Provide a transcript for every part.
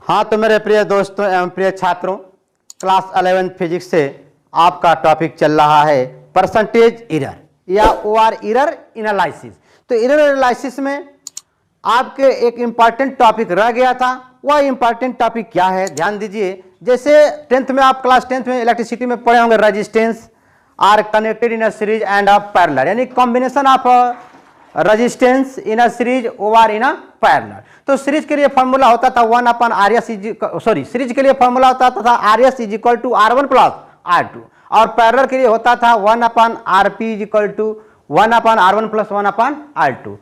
हाँ तो मेरे प्रिय दोस्तों एवं प्रिय छात्रों, क्लास 11 फिजिक्स से आपका टॉपिक चल रहा है परसेंटेज एरर या OR एरर एनालिसिस। तो एरर एनालिसिस में आपके एक इम्पॉर्टेंट टॉपिक रह गया था। वह इम्पॉर्टेंट टॉपिक क्या है, ध्यान दीजिए। जैसे 10th में आप क्लास 10th में इलेक्ट्रिसिटी में पढ़े होंगे, resistance are connected in a series and a parallel, यानी combination of resistance in a series over in a parallel. तो सीरीज के लिए फॉर्मूला होता था 1/RS सीरीज के लिए फॉर्मूला होता था RS is equal to R1 plus R2, और पैरेलल के लिए होता था 1/RP is equal to 1/R1 plus 1/R2।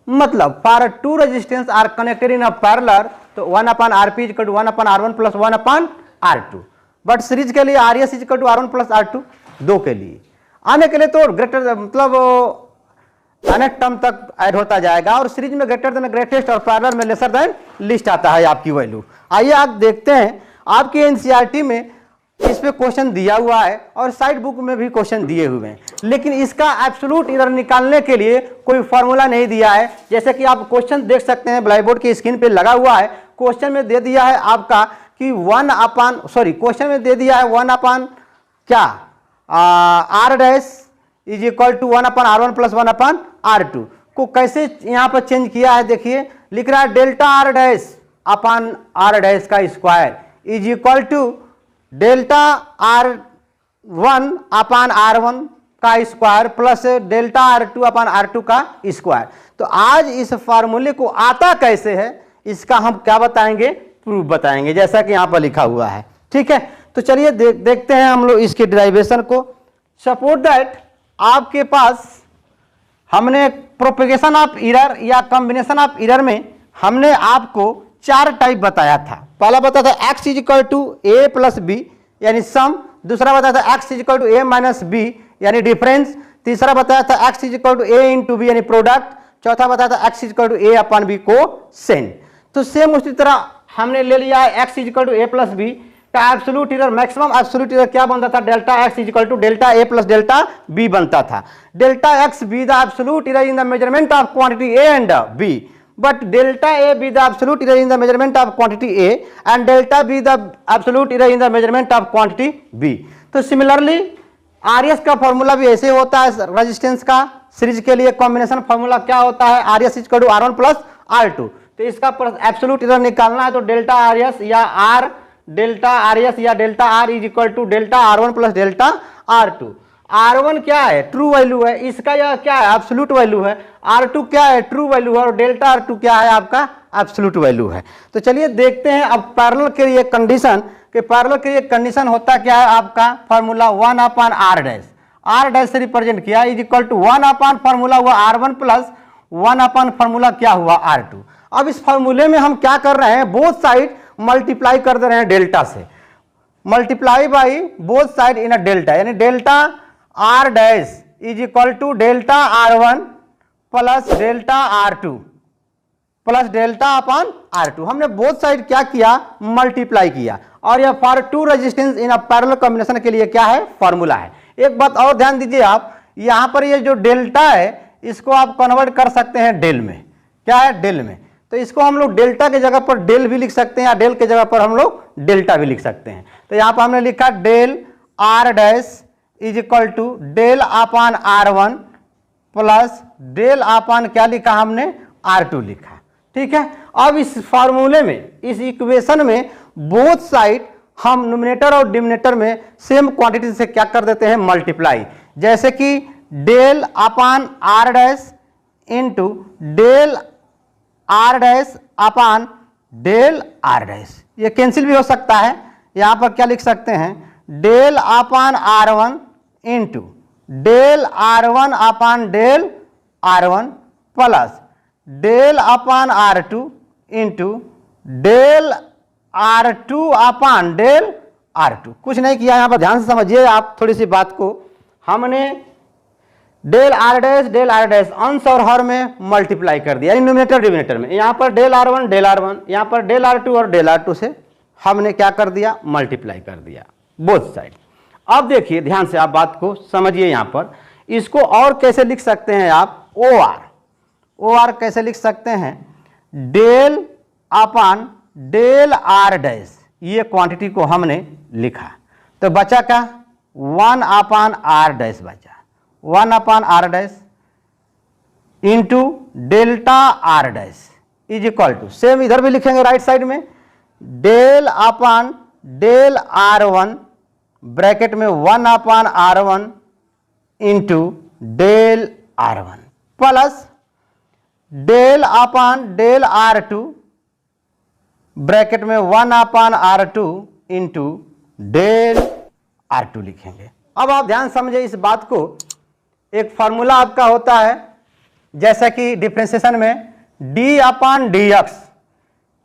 मतलब for two resistance are connected in a parallel तो 1/RP is equal to 1/R1 plus 1/R2। But series के लिए RS is equal to R1 plus R2 दो के लिए आने के लिए तो ग्रेटर मतलब अनेक टर्म तक ऐड होता जाएगा, और सीरीज में ग्रेटर देन ग्रेटेस्ट और पैरेलल में लेसर देन लिस्ट आता है आपकी वैल्यू। आइए आप देखते हैं, आपके एनसीईआरटी में इस पे क्वेश्चन दिया हुआ है और साइड बुक में भी क्वेश्चन दिए हुए हैं, लेकिन इसका एब्सोल्यूट एरर निकालने के लिए कोई फॉर्मूला नहीं दिया है। जैसे कि आप क्वेश्चन देख सकते हैं, ब्लैक बोर्ड की स्क्रीन पे लगा हुआ है। क्वेश्चन में दे दिया है आपका कि क्वेश्चन में दे दिया है 1 क्या R dash is equal to 1/R1 plus 1/R2 को कैसे यहाँ पर चेंज किया है। देखिए लिख रहा है delta R dash upon R dash का square is equal to delta R1 upon R1 का square plus delta R2 upon R2 का स्क्वायर। तो आज इस फार्मूले को आता कैसे है, इसका हम क्या बताएंगे, प्रूफ बताएंगे, जैसा कि यहाँ पर लिखा हुआ है। ठीक है, तो चलिए देखते हैं हम लोग इसके डेरिवेशन को। सपोज दैट आपके पास हमने प्रोपेगेशन ऑफ एरर या कॉम्बिनेशन ऑफ एरर में हमने आपको 4 टाइप बताया था। पहला बताया था x is equal to a plus B यानी सम, दूसरा बताया था x is equal to a minus B यानी डिफरेंस, तीसरा बताया था x is equal to a into B यानी प्रोडक्ट, चौथा बताया था x is equal to a upon B को सेन। तो सेम उसी तरह हमने ले लिया है x is equal to a plus b का absolute error, maximum absolute error क्या बनता था, delta x is equal to delta a plus delta b बनता था। Delta x be the absolute error in the measurement of quantity a and b, but delta a be the absolute error in the measurement of quantity a and delta b the absolute error in the measurement of quantity b। तो similarly RS का formula भी ऐसे होता है resistance का। Series के लिए combination formula क्या होता है, RS is equal to R1 plus R2। तो इसका एब्सोल्यूट एरर निकालना है तो डेल्टा RS या R डेल्टा RS या delta R is equal to delta R1 plus delta R2। R1 क्या है, ट्रू वैल्यू है, इसका यह क्या है, एब्सोल्यूट वैल्यू है। R2 क्या है, ट्रू वैल्यू है, और डेल्टा R2 क्या है, आपका एब्सोल्यूट वैल्यू है। तो चलिए देखते हैं अब पैरेलल के लिए कंडीशन, कि पैरेलल के लिए कंडीशन होता क्या है, आपका formula 1/R dash, R dash से रिप्रेजेंट किया इज इक्वल टू 1 फॉर्मूला हुआ R1 प्लस 1 फॉर्मूला क्या हुआ R2। अब इस फॉर्मूले में हम क्या कर रहे हैं, बोथ साइड मल्टीप्लाई कर दे रहे हैं डेल्टा से, multiply by both side in a delta, यानी delta R dash is equal to delta R1 plus delta R2 plus delta upon R2। हमने बोथ साइड क्या किया, मल्टीप्लाई किया, और यह for two resistance in a parallel combination के लिए क्या है, फॉर्मूला है। एक बात और ध्यान दीजिए आप, यहां पर ये जो डेल्टा है इसको आप कन्वर्ट कर सकते हैं डेल में, क्या है, डेल में। तो इसको हम लोग डेल्टा के जगह पर डेल भी लिख सकते हैं, या डेल के जगह पर हम लोग डेल्टा भी लिख सकते हैं। तो यहां पर हमने लिखा del R dash is equal to del upon R1 plus del upon क्या लिखा हमने, R2 लिखा। ठीक है, अब इस फार्मूले में, इस इक्वेशन में बोथ साइड हम न्यूमरेटर और डिनोमिनेटर में सेम क्वांटिटी से क्या कर देते हैं, मल्टीप्लाई। जैसे कि del upon R dash into del R dash upon del R dash, ये कैंसिल भी हो सकता है। यहां पर क्या लिख सकते हैं, del upon R1 into del R1 upon del R1 plus del upon R2 into del R2 upon del R2। कुछ नहीं किया, यहां पर ध्यान से समझिए आप थोड़ी सी बात को। हमने डेल R डैश अंश और हर में मल्टीप्लाई कर दिया, यानी न्यूमरेटर डिनोमिनेटर में। यहाँ पर डेल R1, यहाँ पर डेल R2 और डेल R2 से हमने क्या कर दिया, मल्टीप्लाई कर दिया बोथ साइड। अब देखिए ध्यान से आप बात को समझिए, यहाँ पर इसको और कैसे लिख सकते हैं आप, OR कैसे लिख सकते हैं, del upon del R dash, ये क्वांटिटी को हमने लिखा, तो बचा क्या 1 अपान आर डैश बचा, 1 upon R dash into delta R dash is equal to, same इधर भी लिखेंगे राइट साइड में, del upon del R one bracket में 1 upon R one into del R one plus del upon del R two bracket में 1 upon R two into del R two लिखेंगे। अब आप ध्यान समझे इस बात को, एक फार्मूला आपका होता है जैसा कि डिफरेंशिएशन में डी अपान डी एक्स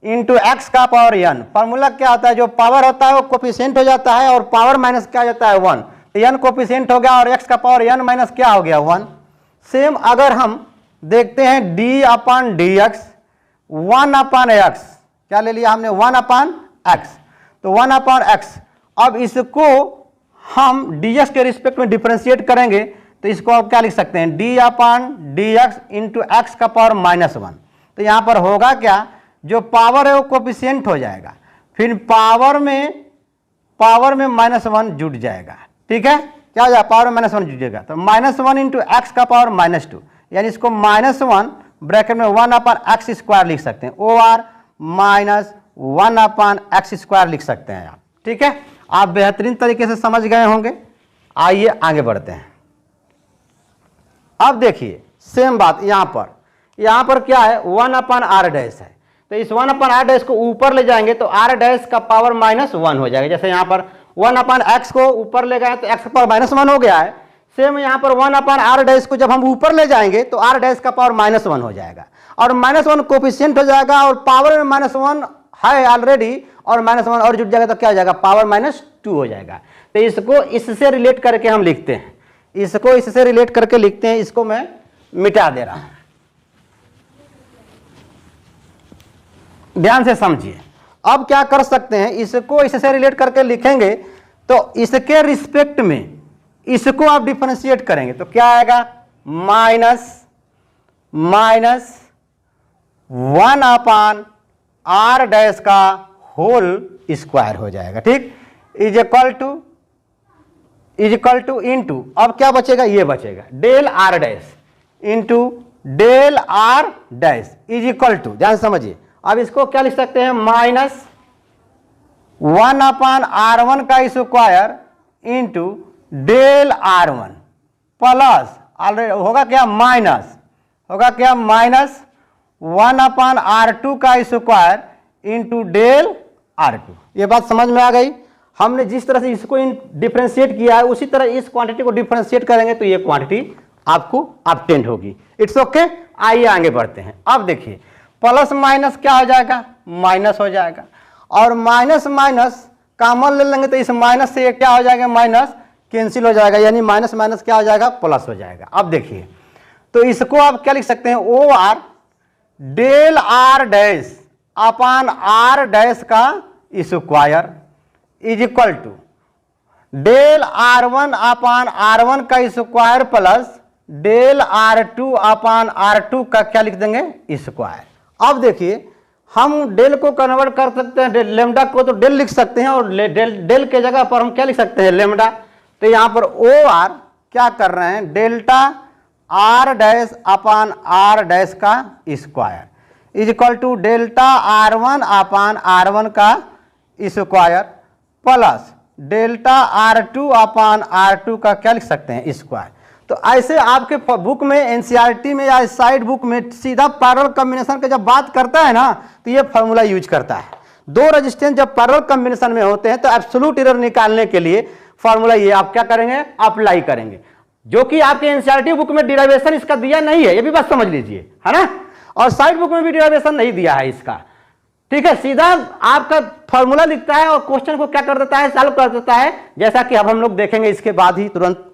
इंटू एक्स का पावर एन, फार्मूला क्या होता है, जो पावर होता है वो कोफिशिएंट हो जाता है और पावर माइनस क्या हो जाता है 1, तो एन कोफिशिएंट हो गया और एक्स का पावर एन माइनस क्या हो गया 1। सेम अगर हम देखते हैं डी अपान डी एक्स 1 अपान एक्स, क्या ले लिया हमने 1 अपान एक्स, तो 1 अपान एक्स, अब इसको हम डी एक्स के रिस्पेक्ट में डिफरेंशिएट करेंगे तो इसको आप क्या लिख सकते हैं डी अपान डी एक्स इंटू एक्स का पावर -1, तो यहाँ पर होगा क्या, जो पावर है वो कोफिशिएंट हो जाएगा, फिर पावर में -1 जुड़ जाएगा, ठीक है, क्या हो जाएगा पावर में -1 जुड़ जाएगा, तो -1 इंटू एक्स का पावर -2, यानी इसको -1 ब्रैकेट में 1 अपान एक्स स्क्वायर लिख सकते हैं, ओ आर -1 अपान एक्स स्क्वायर लिख सकते हैं आप, ठीक है। आप बेहतरीन तरीके से समझ गए होंगे। आइए आगे बढ़ते हैं। अब देखिए सेम बात यहाँ पर क्या है 1 अपान आर डैश है, तो इस 1 अपान आर डैश को ऊपर ले जाएंगे तो आर डैश का पावर -1 हो जाएगा, जैसे यहाँ पर 1 अपान एक्स को ऊपर ले गए तो एक्स का पावर -1 हो गया है, सेम यहाँ पर 1 अपान आर डैश को जब हम ऊपर ले जाएंगे तो आर डैश का पावर -1 हो जाएगा और -1 कोफिशिएंट हो जाएगा और पावर में -1 है ऑलरेडी और -1 और जुड़ जाएगा तो क्या हो जाएगा पावर -2 हो जाएगा। तो इसको इससे रिलेट करके हम लिखते हैं, इसको इससे रिलेट करके लिखते हैं, इसको मैं मिटा दे रहा हूं, ध्यान से समझिए। अब क्या कर सकते हैं, इसको इससे रिलेट करके लिखेंगे तो इसके रिस्पेक्ट में इसको आप डिफरेंशिएट करेंगे तो क्या आएगा -1 अपान आर डैश का होल स्क्वायर हो जाएगा, ठीक, इज इक्वल टू इंटू, अब क्या बचेगा, ये बचेगा del R dash into del R dash is equal to, ध्यान समझिए, अब इसको क्या लिख सकते हैं -1 अपान आर वन का square into del R one plus होगा क्या -1 अपान आर टू का square into del R two. ये बात समझ में आ गई। हमने जिस तरह से इसको डिफरेंशिएट किया है उसी तरह इस क्वांटिटी को डिफरेंशिएट करेंगे तो ये क्वांटिटी आपको ऑब्टेन होगी। It's okay. आइए आगे बढ़ते हैं। अब देखिए प्लस माइनस क्या हो जाएगा, माइनस हो जाएगा और माइनस माइनस कॉमन ले लेंगे तो इस माइनस से क्या हो जाएगा, माइनस कैंसिल हो जाएगा, यानी माइनस माइनस क्या हो जाएगा, प्लस हो जाएगा। अब देखिए तो इसको आप क्या लिख सकते हैं, or del R dash upon R dash का square is equal to del R one upon R one का square plus del R two upon R two का क्या लिख देंगे, स्क्वायर। अब देखिए हम डेल को कन्वर्ट कर सकते हैं, लेमडा को तो डेल लिख सकते हैं और डेल के जगह पर हम क्या लिख सकते हैं, लेमडा। तो यहाँ पर ओ आर क्या कर रहे हैं, delta R dash upon R dash का square is equal to delta R one upon R one का square plus delta R two upon R two का क्या लिख सकते हैं, स्क्वायर। तो ऐसे आपके बुक में एनसीईआरटी में या साइड बुक में सीधा पैरेलल कॉम्बिनेशन की जब बात करता है ना तो ये फॉर्मूला यूज करता है। दो रेजिस्टेंस जब पैरेलल कॉम्बिनेशन में होते हैं तो एब्सोल्यूट एरर निकालने के लिए फॉर्मूला ये आप क्या करेंगे, अप्लाई करेंगे, जो कि आपके एनसीईआरटी बुक में डिराइवेशन इसका दिया नहीं है, ये भी बात समझ लीजिए, है ना। और साइड बुक में भी डिराइवेशन नहीं दिया है इसका, ठीक है। सीधा आपका फॉर्मूला लिखता है और क्वेश्चन को क्या कर देता है, सॉल्व कर देता है, जैसा कि अब हम लोग देखेंगे इसके बाद ही तुरंत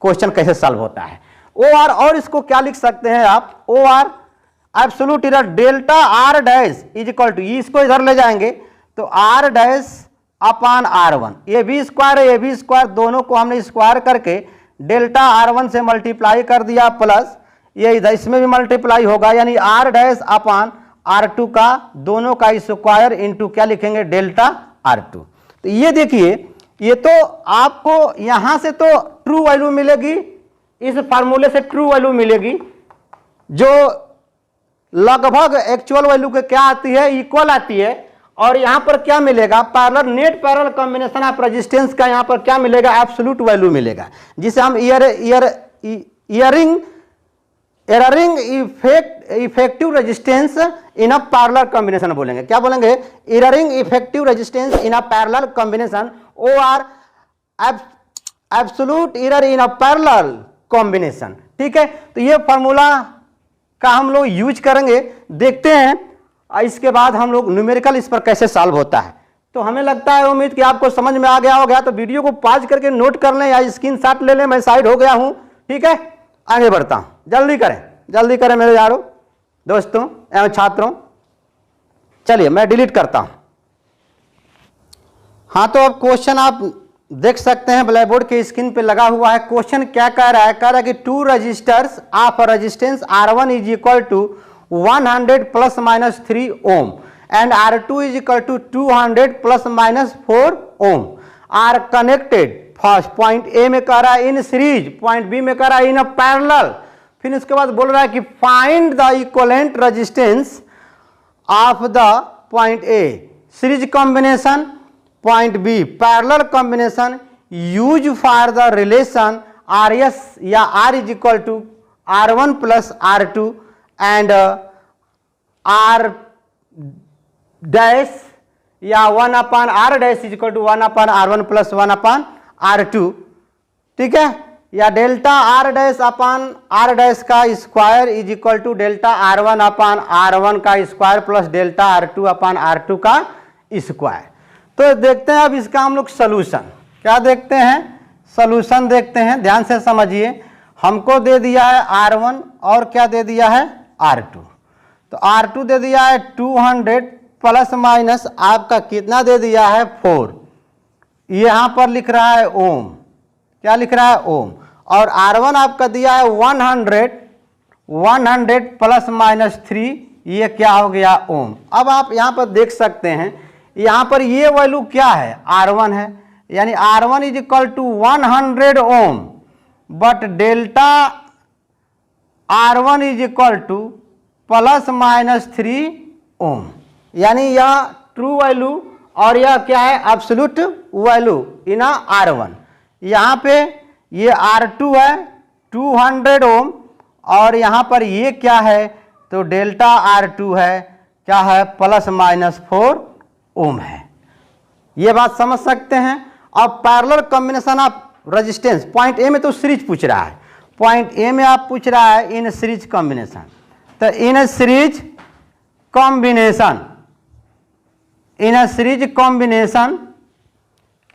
क्वेश्चन कैसे सॉल्व होता है। ओ आर और इसको क्या लिख सकते हैं आप, or absolute error delta R dash is equal to, इसको इधर ले जाएंगे तो R dash upon R one, ये भी स्क्वायर है ये भी स्क्वायर, दोनों को हमने स्क्वायर करके डेल्टा आर वन से मल्टीप्लाई कर दिया प्लस ये इधर इसमें भी मल्टीप्लाई होगा, यानी आर डैश अपान R2 का, दोनों का स्क्वायर इंटू क्या लिखेंगे, डेल्टा R2। तो ये देखिए, ये तो आपको यहां से तो ट्रू वैल्यू मिलेगी, इस फार्मूले से ट्रू वैल्यू मिलेगी, जो लगभग एक्चुअल वैल्यू के क्या आती है, इक्वल आती है। और यहां पर क्या मिलेगा, parallel, net parallel combination of resistance का यहां पर क्या मिलेगा, एब्सोल्यूट वैल्यू मिलेगा, जिसे हम error in effective resistance in a parallel combination बोलेंगे। क्या बोलेंगे, error in effective resistance in a parallel combination, OR absolute error in a parallel combination. ठीक है, तो ये फॉर्मूला का हम लोग यूज करेंगे, देखते हैं इसके बाद हम लोग न्यूमेरिकल इस पर कैसे सॉल्व होता है। तो हमें लगता है, उम्मीद कि आपको समझ में आ गया होगा। तो वीडियो को पॉज करके नोट कर लें या स्क्रीनशॉट ले लें, मैं साइड हो गया हूं। ठीक है, आगे बढ़ता हूं, जल्दी करें मेरे यारों, दोस्तों एवं छात्रों। चलिए मैं डिलीट करता हूं। हाँ, तो अब क्वेश्चन आप देख सकते हैं, ब्लैक बोर्ड के स्क्रीन पे लगा हुआ है। क्वेश्चन क्या कह रहा है, कह रहा है कि two registers of resistance R1 is equal to 100 plus minus 3 ohm and R2 is equal to 200 plus minus 4 ohm are connected. First point A में कह रहा है इन सीरीज, पॉइंट बी में कह रहा है इन अ पैरेलल, फिर उसके बाद बोल रहा है कि find the equivalent resistance of the point A series combination, point B parallel combination, use for the relation RS या R is equal to R1 plus R2 and R dash या 1 upon R dash is equal to 1 upon R1 plus 1 upon R2। ठीक है, या delta R dash upon R dash का square is equal to delta R1 upon R1 का square plus delta R2 अपान R2 का square. तो देखते हैं अब इसका हम लोग सोल्यूशन, क्या देखते हैं, सोल्यूशन देखते हैं, ध्यान से समझिए। हमको दे दिया है R1 और क्या दे दिया है, R2। तो R2 दे दिया है 200 प्लस माइनस आपका कितना दे दिया है, 4। यहां पर लिख रहा है ओम, क्या लिख रहा है, ओम। और R1 आपका दिया है 100 प्लस माइनस 3, ये क्या हो गया, ओम। अब आप यहां पर देख सकते हैं, यहां पर ये वैल्यू क्या है, R1 है, यानी R1 is equal to 100 ohm, but delta R1 is equal to plus minus 3 ohm, यानी यह ट्रू वैल्यू और यह क्या है, एब्सोल्यूट वैल्यू इन R1। यहाँ पे ये R2 है 200 ओम और यहाँ पर ये क्या है, तो डेल्टा R2 है, क्या है, प्लस माइनस 4 ओम है। ये बात समझ सकते हैं। अब parallel combination of resistance, point A में तो सीरीज पूछ रहा है, पॉइंट ए में आप पूछ रहा है इन सीरीज कॉम्बिनेशन। तो in series combination, in series combination,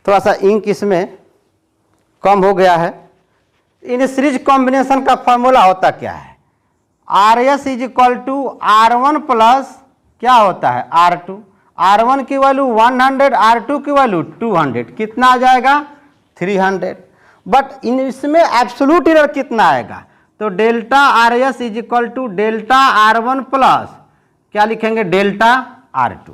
थोड़ा सा इंक इसमें कम हो गया है। इन सीरीज कॉम्बिनेशन का फॉर्मूला होता क्या है, RS is equal to R1 plus क्या होता है, R2। R1 की वैल्यू 100, R2 की वैल्यू 200, कितना आ जाएगा, 300। बट इन इसमें एब्सोल्यूट एरर कितना आएगा, तो delta RS is equal to delta R1 plus क्या लिखेंगे, डेल्टा R2।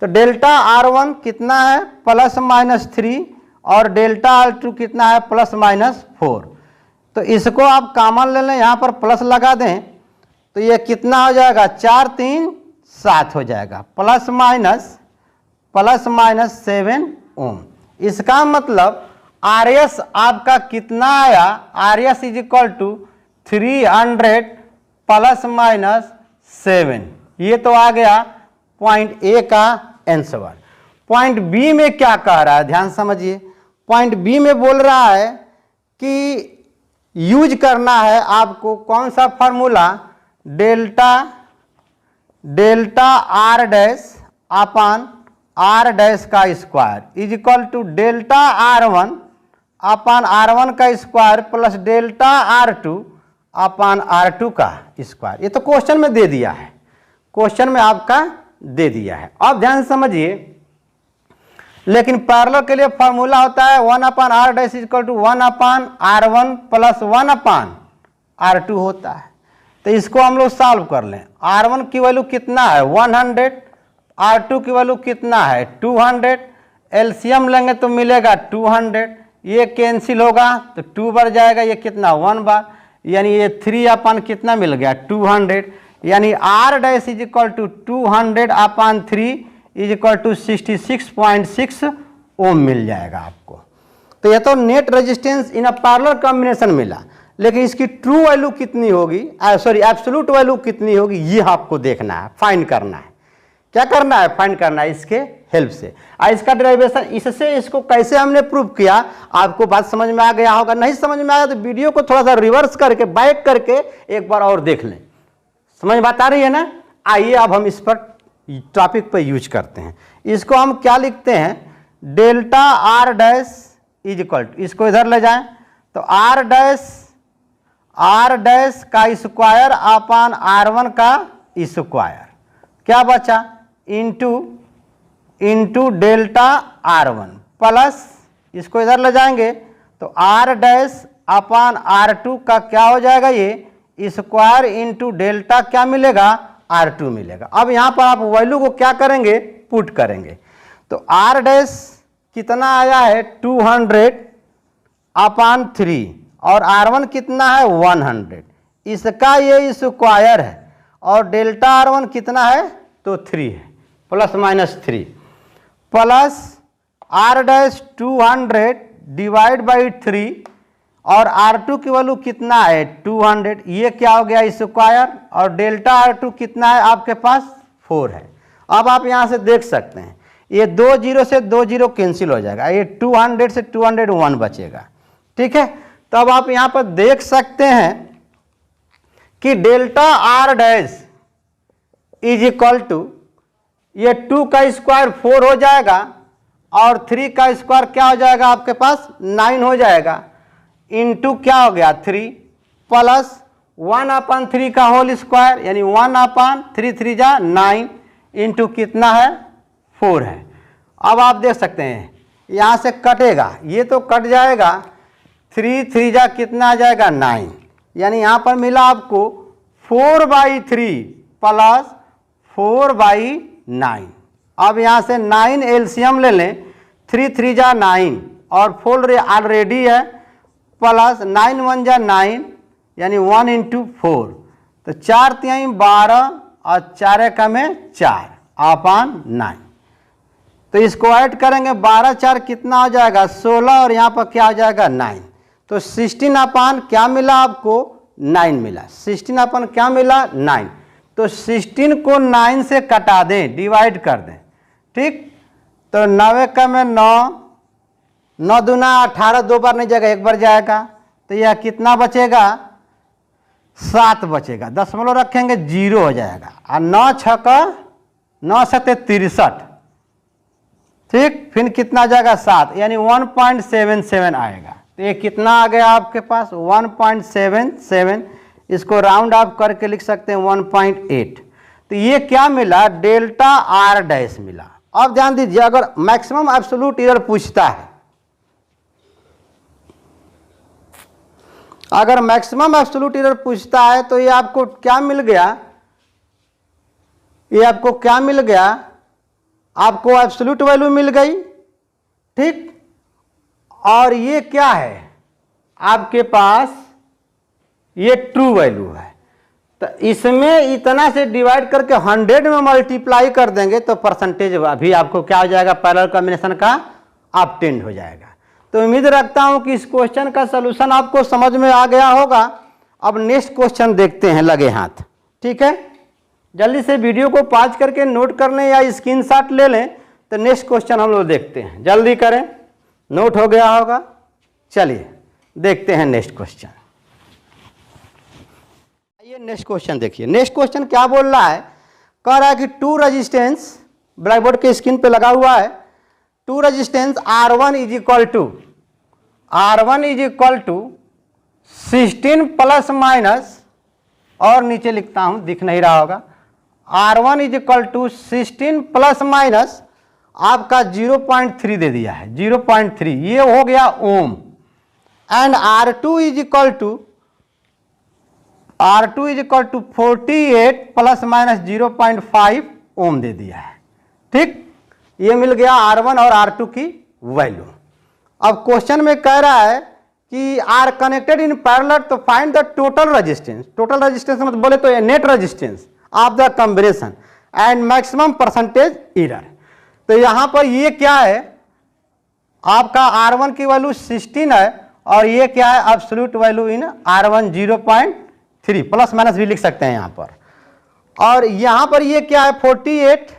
तो डेल्टा R1 कितना है, प्लस माइनस 3 और डेल्टा R2 कितना है, प्लस माइनस 4। तो इसको आप कॉमन ले लें, यहाँ पर प्लस लगा दें तो ये कितना हो जाएगा, 4 3 7 हो जाएगा, प्लस माइनस 7 ओम। इसका मतलब RS आपका कितना आया, RS is equal to 300 plus minus 7। ये तो आ गया पॉइंट ए का आंसर। पॉइंट बी में क्या कह रहा है, ध्यान समझिए। पॉइंट बी में बोल रहा है कि यूज करना है आपको कौन सा formula, delta R dash upon R dash का square is equal to delta R1 upon R1 का स्क्वायर प्लस डेल्टा R2 अपान R2 का स्क्वायर। ये तो क्वेश्चन में दे दिया है, क्वेश्चन में आपका दे दिया है। अब ध्यान से समझिए, लेकिन पैरेलल के लिए फॉर्मूला होता है 1 upon R dash is equal to 1 upon R1 plus 1 upon R2 होता है। तो इसको हम लोग सॉल्व कर लें। R1 की वैल्यू कितना है 100, R2 की वैल्यू कितना है 200, एलसीएम लेंगे तो मिलेगा 200, ये कैंसिल होगा तो 2 बार जाएगा, ये कितना 1 बार, यानी ये 3 अपन कितना मिल गया 200, यानी R dash is equal to 200/3 is equal to 66.6 ohm मिल जाएगा आपको। तो ये तो net resistance in a parallel combination मिला, लेकिन इसकी ट्रू वैल्यू कितनी होगी, सॉरी एब्सोल्यूट वैल्यू कितनी होगी, ये आपको देखना है, फाइंड करना है। क्या करना है, फाइंड करना है इसके हेल्प से। इसका डेरिवेशन इससे इसको कैसे हमने प्रूव किया, आपको बात समझ में आ गया होगा। नहीं समझ में आया तो वीडियो को थोड़ा सा रिवर्स करके बैक करके एक बार और देख लें, समझ बात आ रही है ना। आइए अब हम इस पर टॉपिक पर यूज करते हैं। इसको हम क्या लिखते हैं, delta R dash is equal to, इसको इधर ले जाएं तो आर डैश का स्क्वायर अपान R1 का स्क्वायर, क्या बचा इंटू डेल्टा R1 प्लस, इसको इधर ले जाएंगे तो R डैश अपान R2 का क्या हो जाएगा, ये स्क्वायर इंटू डेल्टा क्या मिलेगा R2 मिलेगा। अब यहाँ पर आप वैल्यू को क्या करेंगे, पुट करेंगे तो R डैश कितना आया है 200/3 और R1 कितना है 100, इसका ये स्क्वायर है और डेल्टा R1 कितना है तो 3 है, ±3 प्लस R डैश 200/3 और R2 की वैल्यू कितना है 200, ये क्या हो गया स्क्वायर और डेल्टा R2 कितना है आपके पास 4 है। अब आप यहाँ से देख सकते हैं ये 2 0 से 2 0 कैंसिल हो जाएगा, ये 200 से 201 बचेगा, ठीक है। तो अब आप यहाँ पर देख सकते हैं कि delta R dash is equal to, ये 2 का स्क्वायर 4 हो जाएगा और 3 का स्क्वायर क्या हो जाएगा आपके पास 9 हो जाएगा, इंटू क्या हो गया 3 प्लस 1/3 का होल स्क्वायर यानी 1/3 3 जा 9 इंटू कितना है 4 है। अब आप देख सकते हैं यहाँ से कटेगा, ये तो कट जाएगा, 3 3 जा कितना आ जाएगा 9, यानी यहाँ पर मिला आपको 4/3 प्लस 4/9। अब यहाँ से 9 एलसीएम ले लें, 3 3 जा 9 और 4 ऑलरेडी है प्लस 9 1 जा 9 यानी 1 इंटू 4, तो 4 3 12 और 4 कम 4/9। तो इसको ऐड करेंगे 12 4 कितना हो जाएगा 16 और यहाँ पर क्या हो जाएगा 9, तो 16 क्या मिला आपको 9 मिला, 16 क्या मिला 9, तो 16 को 9 से कटा दें, डिवाइड कर दें, ठीक। तो 9 कम 9, 9 दूना 18, 2 बार नहीं जाएगा, 1 बार जाएगा, तो यह कितना बचेगा 7 बचेगा, दशमलव रखेंगे 0 हो जाएगा और 9 6 9 7 63, ठीक। फिर कितना आ जाएगा 7 यानी 1.77 आएगा। तो ये कितना आ गया आपके पास 1.77, इसको राउंड ऑफ करके लिख सकते हैं 1.8। तो ये क्या मिला डेल्टा आर डैश मिला। अब ध्यान दीजिए, अगर मैक्सिमम एब्सोल्यूट एरर पूछता है, अगर मैक्सिमम एब्सोल्यूट एरर पूछता है तो ये आपको क्या मिल गया, ये आपको क्या मिल गया, आपको एब्सोल्यूट वैल्यू मिल गई, ठीक। और ये क्या है आपके पास, ये ट्रू वैल्यू है। तो इसमें इतना से डिवाइड करके 100 में मल्टीप्लाई कर देंगे तो परसेंटेज अभी आपको क्या हो जाएगा, पैरेलल कॉम्बिनेशन का ऑब्टेन्ड हो जाएगा। तो उम्मीद रखता हूं कि इस क्वेश्चन का सलूशन आपको समझ में आ गया होगा। अब नेक्स्ट क्वेश्चन देखते हैं लगे हाथ, ठीक है। जल्दी से वीडियो को पॉज करके नोट कर लें या स्क्रीनशॉट ले लें, तो नेक्स्ट क्वेश्चन हम लोग देखते हैं। जल्दी करें, नोट हो गया होगा। चलिए देखते हैं नेक्स्ट क्वेश्चन। ये नेक्स्ट क्वेश्चन देखिए, नेक्स्ट क्वेश्चन क्या बोल रहा है, कह रहा है कि 2 रेजिस्टेंस, ब्लैक बोर्ड के स्क्रीन पे लगा हुआ है, 2 resistance R1 is equal to 16 plus minus, और नीचे लिखता हूं दिख नहीं रहा होगा, R1 is equal to 16 plus minus आपका 0.3 दे दिया है, 0.3 ये हो गया ohm, and R2 is equal to R2 is equal to 48 plus minus 0.5 ohm दे दिया है। ठीक, ये मिल गया R1 और R2 की वैल्यू। अब क्वेश्चन में कह रहा है कि आर कनेक्टेड इन पैरेलल तो find the total resistance. Total resistance मतलब बोले तो net resistance of the combination and maximum percentage error. तो यहां पर ये क्या है, आपका R1 की वैल्यू 16 है और ये क्या है एब्सोल्यूट वैल्यू इन R1 0.3, प्लस माइनस भी लिख सकते हैं यहां पर। और यहां पर ये क्या है 48,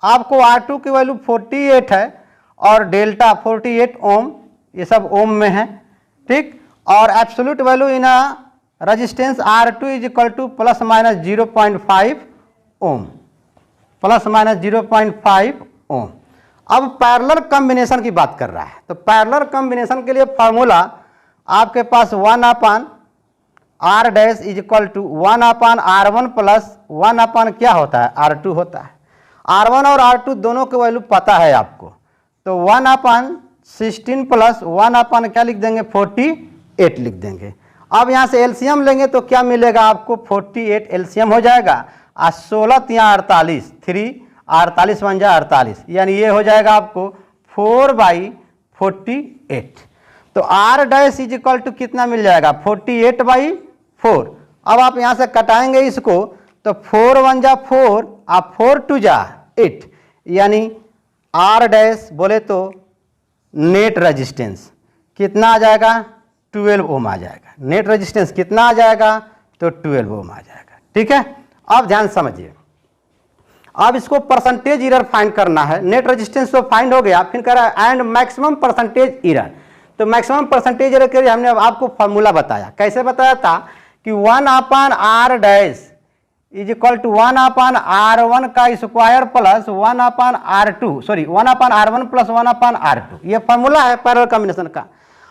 आपको R2 की वैल्यू 48 है और डेल्टा 48 ओम, ये सब ओम में है। ठीक, और absolute value in resistance R2 is equal to plus minus 0.5 ohm, plus minus 0.5 ohm. अब पैरेलल कॉम्बिनेशन की बात कर रहा है, तो पैरेलल कॉम्बिनेशन के लिए फार्मूला आपके पास 1/R dash is equal to 1/R1 plus 1/ क्या होता है R2 होता है। R1 और R2 दोनों के वैल्यू पता है आपको, तो 1/16 प्लस 1/ क्या लिख देंगे 48 लिख देंगे। अब यहाँ से एलसीएम लेंगे तो क्या मिलेगा आपको 48 एलसीएम हो जाएगा और 16 या 48, 3 48 बन जाए 48, यानी ये हो जाएगा आपको 4/48। तो R dash is equal to कितना मिल जाएगा 48/4। अब आप यहाँ से कटाएंगे इसको तो 4 1 जा 4 और 4 2 जा 8, यानी R डैश बोले तो नेट रेजिस्टेंस कितना आ जाएगा 12 ओम आ जाएगा। नेट रेजिस्टेंस कितना आ जाएगा तो 12 ओम आ जाएगा। ठीक है, अब ध्यान समझिए। अब इसको परसेंटेज एरर फाइंड करना है। नेट रेजिस्टेंस तो फाइंड हो गया, फिर कह रहा है एंड मैक्सिमम परसेंटेज एरर। तो मैक्सिमम परसेंटेज एरर के लिए हमने आपको फॉर्मूला बताया। कैसे बताया था कि 1/R dash is equal to 1/R1 का square plus 1/R2, sorry 1/R1 plus 1/R2, ये फॉर्मूला है पैरेलल कॉम्बिनेशन का।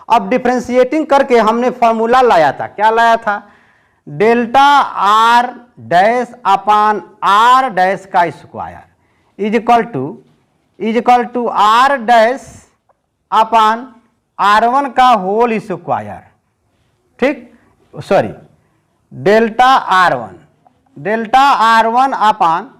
अब डिफरेंशिएटिंग करके हमने फॉर्मूला लाया था, क्या लाया था delta R dash upon R dash का square is equal to R dash upon R1 का होल स्क्वायर। ठीक, sorry delta R1 upon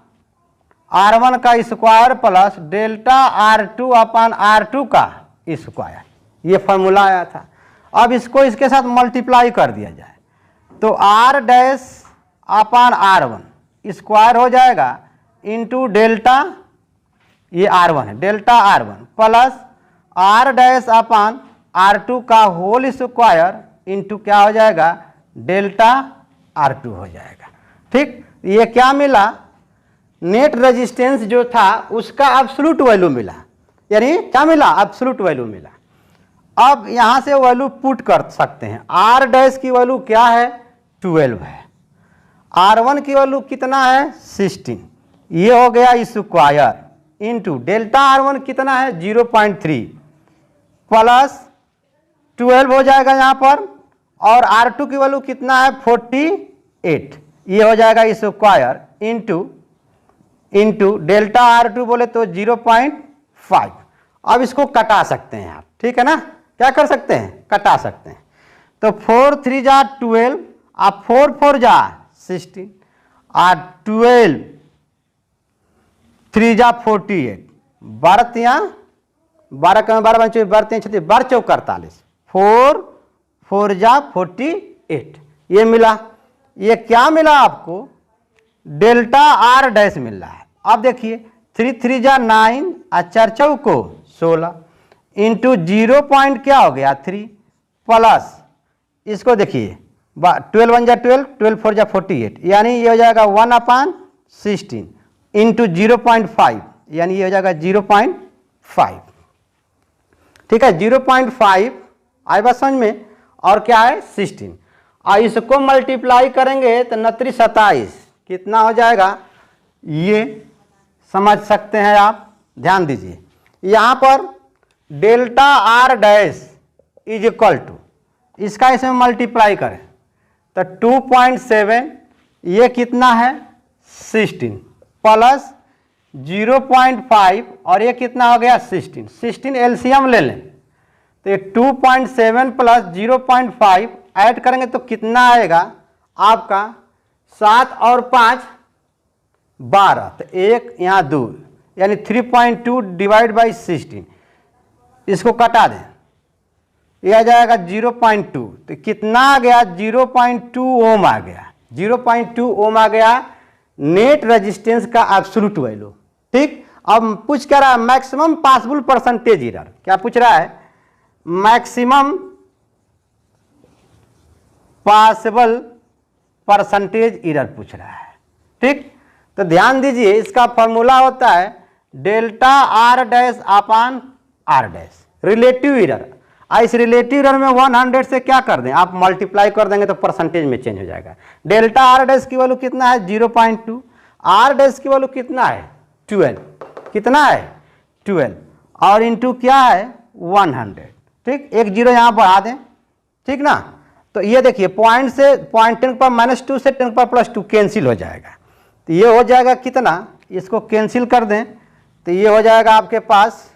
R1 का स्क्वायर प्लस डेल्टा R2 अपान R2 का स्क्वायर, ये फॉर्मूला आया था। अब इसको इसके साथ मल्टीप्लाई कर दिया जाए तो R dash upon R1 square हो जाएगा इंटू डेल्टा, ये R1 है, delta R1 plus R dash अपान R2 का होल स्क्वायर इंटू क्या हो जाएगा डेल्टा R2 हो जाएगा। ठीक, ये क्या मिला नेट रेजिस्टेंस जो था उसका एब्सोल्यूट वैल्यू मिला, यानी क्या मिला एब्सोल्यूट वैल्यू मिला। अब यहां से वैल्यू पुट कर सकते हैं। R डैश की वैल्यू क्या है 12 है, R1 की वैल्यू कितना है 16, ये हो गया स्क्वायर इंटू डेल्टा R1 कितना है 0.3 प्लस 12 हो जाएगा यहाँ पर, और R2 की वैल्यू कितना है 48, ये हो जाएगा स्क्वायर इंटू डेल्टा R2 बोले तो 0.5। अब इसको कटा सकते हैं आप, ठीक है ना, क्या कर सकते हैं कटा सकते हैं। तो 4 3 जा 12 और 4 4 जा 16 और 12 3 जा 48, 12 यहाँ 12 का 12 बन 12 3 36 12 चौक 48, 4 4 जा 48, ये मिला। ये क्या मिला आपको डेल्टा R डैश मिल रहा है। अब देखिए 3 3 जा 9 और 4 चौको 16 इंटू 0 पॉइंट क्या हो गया 3 प्लस इसको देखिए 12 1 जा 12 12 4 जा 48, यानी ये हो जाएगा 1/16 इंटू 0.5, यानी ये हो जाएगा 0.5। ठीक है, 0.5 आई बात समझ में, और क्या है 16, और इसको मल्टीप्लाई करेंगे तो 29 27 कितना हो जाएगा ये समझ सकते हैं आप। ध्यान दीजिए यहाँ पर delta R dash is equal to इसका इसमें मल्टीप्लाई करें तो 2.7, ये कितना है 16 प्लस 0.5 और ये कितना हो गया 16 एलसीएम ले लें तो ये 2.7 प्लस 0.5 ऐड करेंगे तो कितना आएगा आपका 7 और 5 12, तो 1 यहाँ 2, यानी 3.2 डिवाइड बाई 16, इसको कटा दें, यह आ जाएगा 0.2, तो कितना आ गया 0.2 ओम आ गया, 0.2 ओम आ गया नेट रेजिस्टेंस का एब्सोल्यूट वैल्यू। ठीक, अब पूछ क्या रहा है मैक्सिमम पॉसिबल परसेंटेज एरर, क्या पूछ रहा है मैक्सिमम पॉसिबल परसेंटेज एरर पूछ रहा है। ठीक, तो ध्यान दीजिए इसका फॉर्मूला होता है delta R dash upon R dash, relative error. इस रिलेटिव एरर में 100 से क्या कर दें आप मल्टीप्लाई कर देंगे तो परसेंटेज में चेंज हो जाएगा। डेल्टा आर डैश की वैल्यू कितना है 0.2, आर डैश की वैल्यू कितना है 12, कितना है 12 और इंटू क्या है 100। ठीक, एक जीरो यहाँ बढ़ा दें, ठीक ना, तो ये देखिए पॉइंट से पॉइंट 10 पर -2 से 10 पर +2 कैंसिल हो जाएगा, तो ये हो जाएगा कितना, इसको कैंसिल कर दें तो ये हो जाएगा आपके पास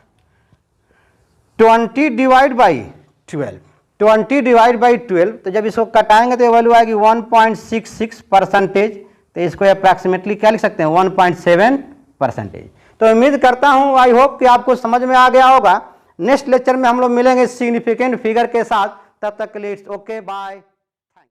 20 डिवाइड बाई 12, 20 डिवाइड बाई 12, तो जब इसको कटाएंगे तो ये वैल्यू आएगी 1.66%, तो इसको अप्रॉक्सीमेटली क्या लिख सकते हैं 1.7%। तो उम्मीद करता हूँ आई होप कि आपको समझ में आ गया होगा। नेक्स्ट लेक्चर में हम लोग मिलेंगे सिग्निफिकेंट फिगर के साथ, तब तक के लिए इट्स ओके बाय।